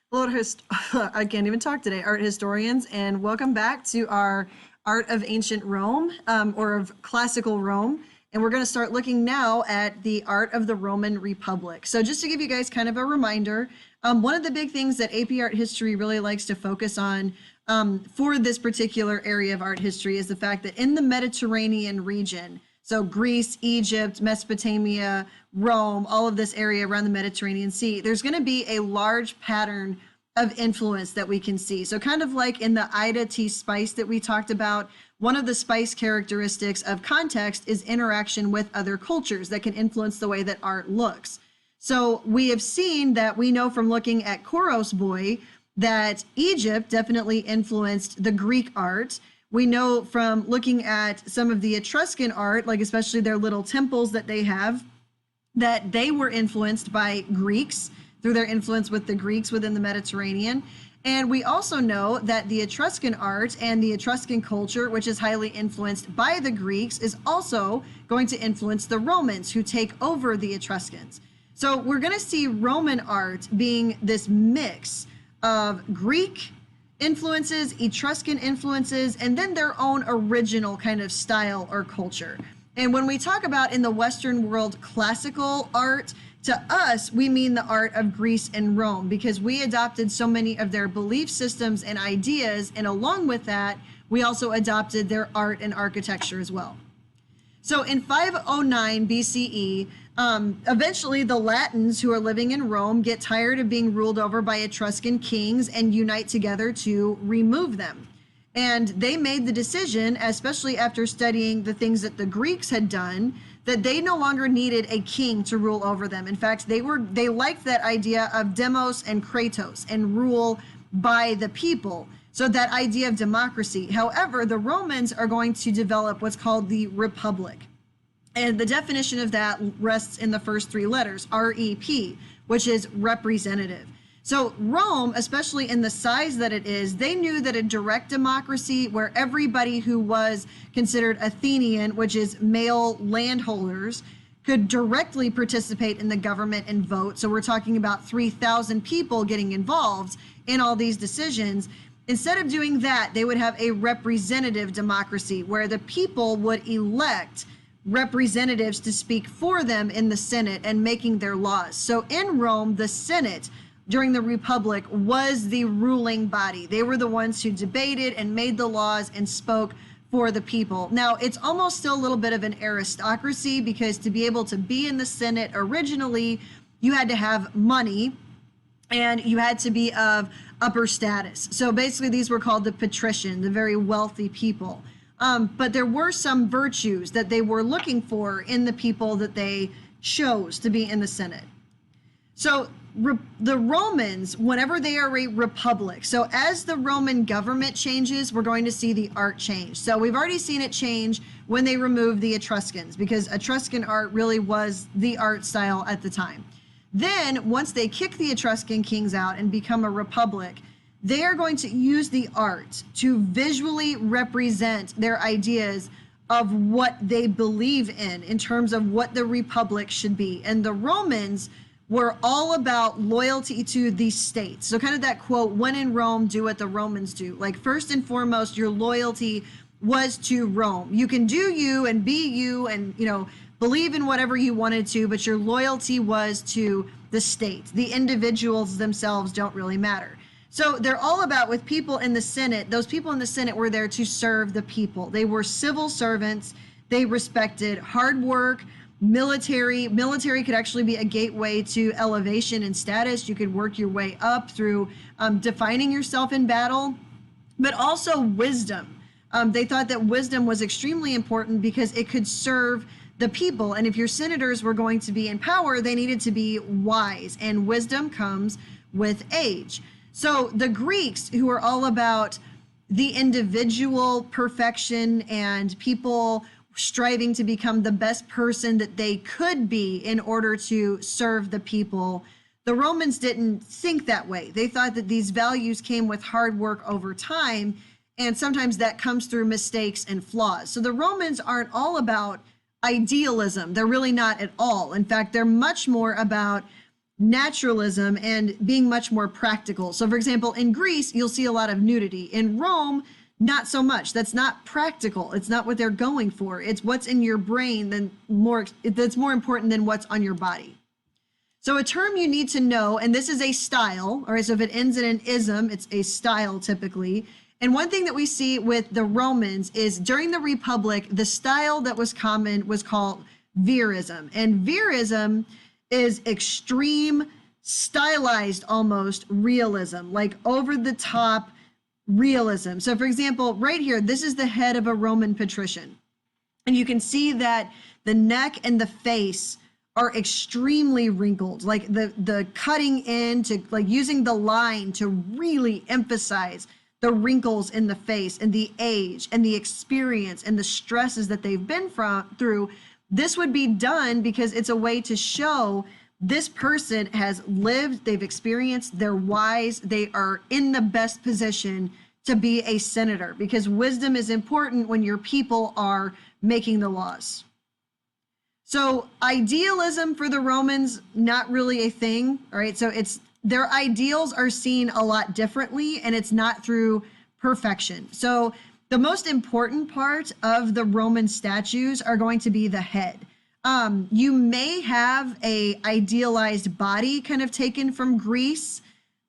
Hello, I can't even talk today, art historians, and welcome back to our Art of Ancient Rome, or of Classical Rome. And we're going to start looking now at the art of the Roman Republic. So just to give you guys kind of a reminder, one of the big things that AP Art History really likes to focus on for this particular area of art history is the fact that in the Mediterranean region, so Greece, Egypt, Mesopotamia, Rome, all of this area around the Mediterranean Sea, there's going to be a large pattern of influence that we can see. So kind of like in the Ida tea spice that we talked about, one of the spice characteristics of context is interaction with other cultures that can influence the way that art looks. So we have seen that we know from looking at Koros Boy that Egypt definitely influenced the Greek art. We know from looking at some of the Etruscan art, like especially their little temples that they have, that they were influenced by Greeks through their influence with the Greeks within the Mediterranean. And we also know that the Etruscan art and the Etruscan culture, which is highly influenced by the Greeks, is also going to influence the Romans who take over the Etruscans. So we're going to see Roman art being this mix of Greek influences, Etruscan influences, and then their own original kind of style or culture. And when we talk about in the Western world classical art, to us, we mean the art of Greece and Rome because we adopted so many of their belief systems and ideas, and along with that, we also adopted their art and architecture as well. So in 509 BCE, eventually the Latins who are living in Rome get tired of being ruled over by Etruscan kings and unite together to remove them. And they made the decision, especially after studying the things that the Greeks had done, that they no longer needed a king to rule over them. In fact, they liked that idea of demos and kratos and rule by the people. So that idea of democracy. However, the Romans are going to develop what's called the Republic. And the definition of that rests in the first three letters, REP, which is representative. So Rome, especially in the size that it is, they knew that a direct democracy where everybody who was considered Athenian, which is male landholders, could directly participate in the government and vote. So we're talking about 3,000 people getting involved in all these decisions. Instead of doing that, they would have a representative democracy where the people would elect representatives to speak for them in the Senate and making their laws. So in Rome, the Senate during the Republic was the ruling body. They were the ones who debated and made the laws and spoke for the people. Now, it's almost still a little bit of an aristocracy because to be able to be in the Senate originally, you had to have money and you had to be of upper status. So basically these were called the patrician, the very wealthy people. But there were some virtues that they were looking for in the people that they chose to be in the Senate. So the Romans, whenever they are a republic, so as the Roman government changes, we're going to see the art change. So we've already seen it change when they removed the Etruscans because Etruscan art really was the art style at the time. Then once they kick the Etruscan kings out and become a republic, they are going to use the art to visually represent their ideas of what they believe in terms of what the republic should be. And the Romans were all about loyalty to the state. So kind of that quote, when in Rome, do what the Romans do. Like first and foremost, your loyalty was to Rome. You can do you and be you and, believe in whatever you wanted to, but your loyalty was to the state. The individuals themselves don't really matter. So they're all about, with people in the Senate, those people in the Senate were there to serve the people. They were civil servants. They respected hard work, military could actually be a gateway to elevation and status. You could work your way up through defining yourself in battle, but also wisdom. They thought that wisdom was extremely important because it could serve the people. And if your senators were going to be in power, they needed to be wise, and wisdom comes with age. So the Greeks, who are all about the individual perfection and people striving to become the best person that they could be in order to serve the people, the Romans didn't think that way. They thought that these values came with hard work over time, and sometimes that comes through mistakes and flaws. So the Romans aren't all about idealism. They're really not at all. In fact, they're much more about naturalism and being much more practical. So for example, in Greece, you'll see a lot of nudity. In Rome, not so much. That's not practical. It's not what they're going for. It's what's in your brain that's more important than what's on your body. So a term you need to know, and this is a style, all right, so if it ends in an ism, it's a style typically. And one thing that we see with the Romans is during the Republic, the style that was common was called verism. And verism is extreme, stylized almost realism, like over the top realism. So for example, right here, this is the head of a Roman patrician. And you can see that the neck and the face are extremely wrinkled, like the cutting in to like using the line to really emphasize the wrinkles in the face and the age and the experience and the stresses that they've been through. This would be done because it's a way to show this person has lived, they've experienced, they're wise, they are in the best position to be a senator, because wisdom is important when your people are making the laws. So idealism for the Romans, not really a thing, all right? So their ideals are seen a lot differently, and it's not through perfection. So the most important part of the Roman statues are going to be the head. You may have a idealized body kind of taken from Greece,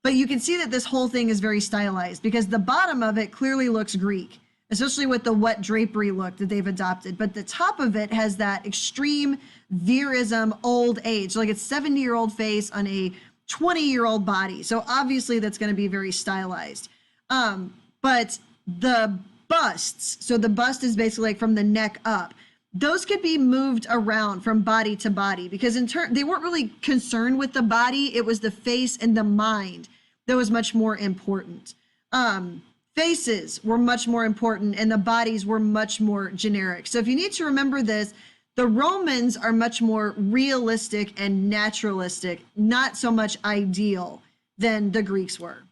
but you can see that this whole thing is very stylized because the bottom of it clearly looks Greek, especially with the wet drapery look that they've adopted. But the top of it has that extreme verism, old age, like it's 70-year-old face on a 20-year-old body. So obviously that's going to be very stylized. But the busts, so the bust is basically like from the neck up, those could be moved around from body to body because they weren't really concerned with the body. It was the face and the mind that was much more important. Faces were much more important and the bodies were much more generic. So if you need to remember this, the Romans are much more realistic and naturalistic, not so much ideal than the Greeks were.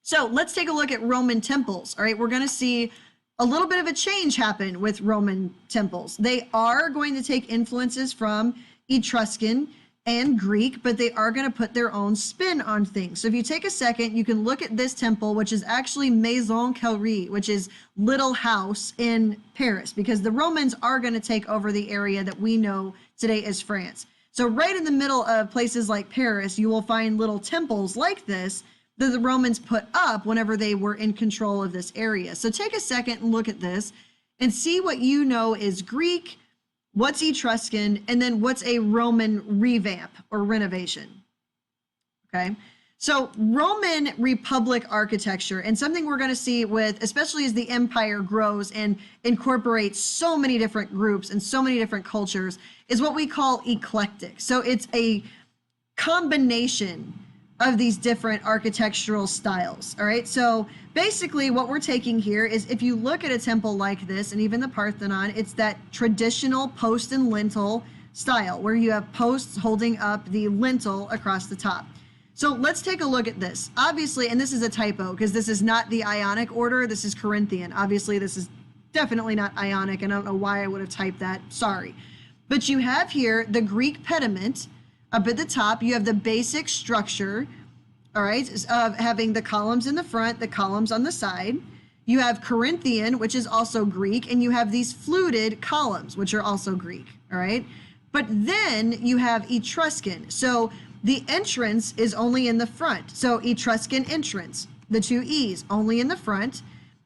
So let's take a look at Roman temples. All right, we're going to see a little bit of a change happen with Roman temples. They are going to take influences from Etruscan and Greek, but they are going to put their own spin on things. So if you take a second, you can look at this temple, which is actually Maison Curie, which is Little House in Paris, because the Romans are going to take over the area that we know today as France. So right in the middle of places like Paris, you will find little temples like this that the Romans put up whenever they were in control of this area. So take a second and look at this and see what you know is Greek, what's Etruscan, and then what's a Roman revamp or renovation. Okay, so Roman Republic architecture, and something we're going to see with, especially as the empire grows and incorporates so many different groups and so many different cultures, is what we call eclectic. So it's a combination of these different architectural styles. All right, so basically what we're taking here is, if you look at a temple like this, and even the Parthenon, it's that traditional post and lintel style where you have posts holding up the lintel across the top. So let's take a look at this. Obviously, and this is a typo because this is not the Ionic order, this is Corinthian. Obviously, this is definitely not Ionic, and I don't know why I would have typed that, sorry. But you have here the Greek pediment. Up at the top, you have the basic structure, all right, of having the columns in the front, the columns on the side. You have Corinthian, which is also Greek, and you have these fluted columns, which are also Greek, all right? But then you have Etruscan. So the entrance is only in the front. So Etruscan entrance, the two E's, only in the front.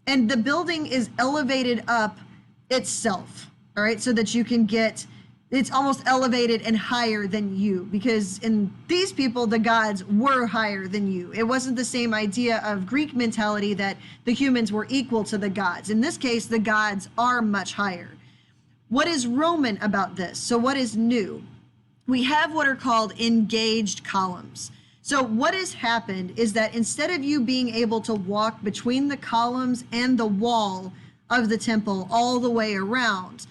And the building is elevated up itself, all right, so that you can get, it's almost elevated and higher than you, because in these people, the gods were higher than you. It wasn't the same idea of Greek mentality that the humans were equal to the gods. In this case, the gods are much higher. What is Roman about this? So what is new? We have what are called engaged columns. So what has happened is that instead of you being able to walk between the columns and the wall of the temple all the way around,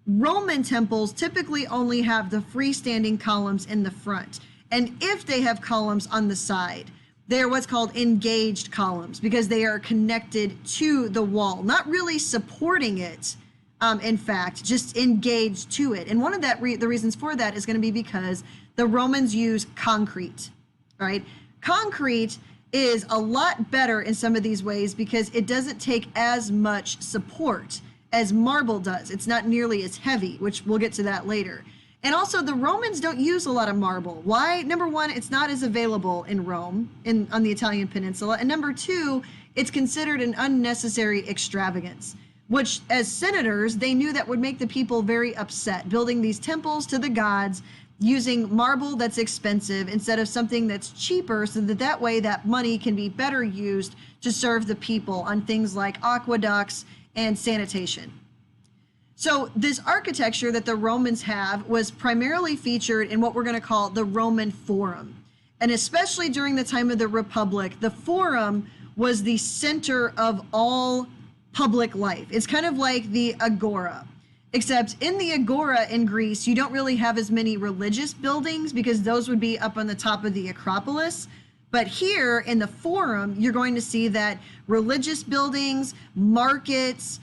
Roman temples typically only have the freestanding columns in the front. And if they have columns on the side, they are what's called engaged columns because they are connected to the wall, not really supporting it, in fact, just engaged to it. And one of the reasons for that is going to be because the Romans use concrete, right? Concrete is a lot better in some of these ways because it doesn't take as much support as marble does. It's not nearly as heavy, which we'll get to that later. And also the Romans don't use a lot of marble. Why? Number one, it's not as available in Rome, on the Italian peninsula. And number two, it's considered an unnecessary extravagance, which as senators, they knew that would make the people very upset, building these temples to the gods using marble that's expensive instead of something that's cheaper, so that way that money can be better used to serve the people on things like aqueducts and sanitation. So this architecture that the Romans have was primarily featured in what we're going to call the Roman Forum. And especially during the time of the Republic, the Forum was the center of all public life. It's kind of like the Agora, except in the Agora in Greece, you don't really have as many religious buildings because those would be up on the top of the Acropolis. But here in the Forum, you're going to see that religious buildings, markets,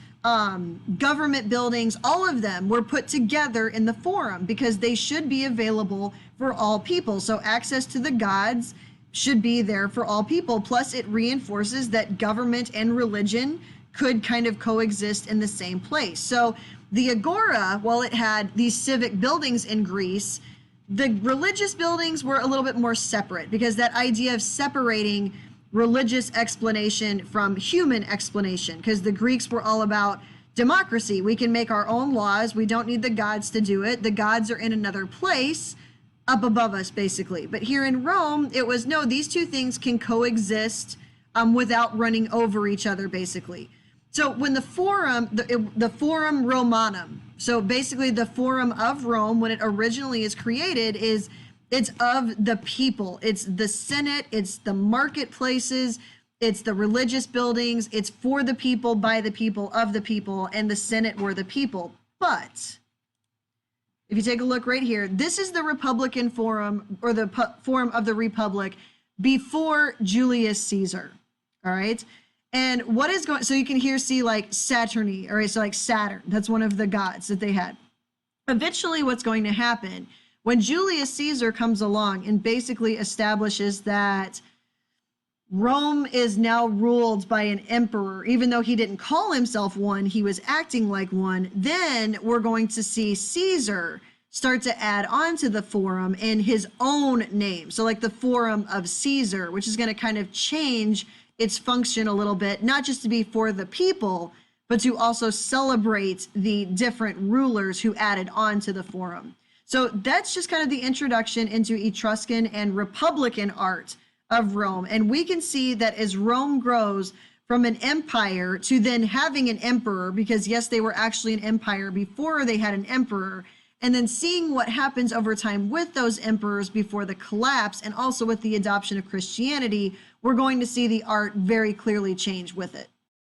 government buildings, all of them were put together in the Forum because they should be available for all people. So access to the gods should be there for all people. Plus, it reinforces that government and religion could kind of coexist in the same place. So the Agora, while it had these civic buildings in Greece, the religious buildings were a little bit more separate because that idea of separating religious explanation from human explanation, because the Greeks were all about democracy. We can make our own laws. We don't need the gods to do it. The gods are in another place up above us, basically. But here in Rome, it was, no, these two things can coexist without running over each other, basically. So when the Forum, the Forum Romanum, so basically the Forum of Rome, when it originally is created, it's of the people. It's the Senate, it's the marketplaces, it's the religious buildings, it's for the people, by the people, of the people, and the Senate were the people. But if you take a look right here, this is the Republican Forum, or the Forum of the Republic before Julius Caesar, all right? And what is going, so you can here see like Saturny, all right, so like Saturn, that's one of the gods that they had. Eventually what's going to happen, when Julius Caesar comes along and basically establishes that Rome is now ruled by an emperor, even though he didn't call himself one, he was acting like one, then we're going to see Caesar start to add on to the Forum in his own name. So like the Forum of Caesar, which is going to kind of change its function a little bit, not just to be for the people, but to also celebrate the different rulers who added on to the Forum. So that's just kind of the introduction into Etruscan and Republican art of Rome. And we can see that as Rome grows from an empire to then having an emperor, because yes, they were actually an empire before they had an emperor, and then seeing what happens over time with those emperors before the collapse, and also with the adoption of Christianity, we're going to see the art very clearly change with it.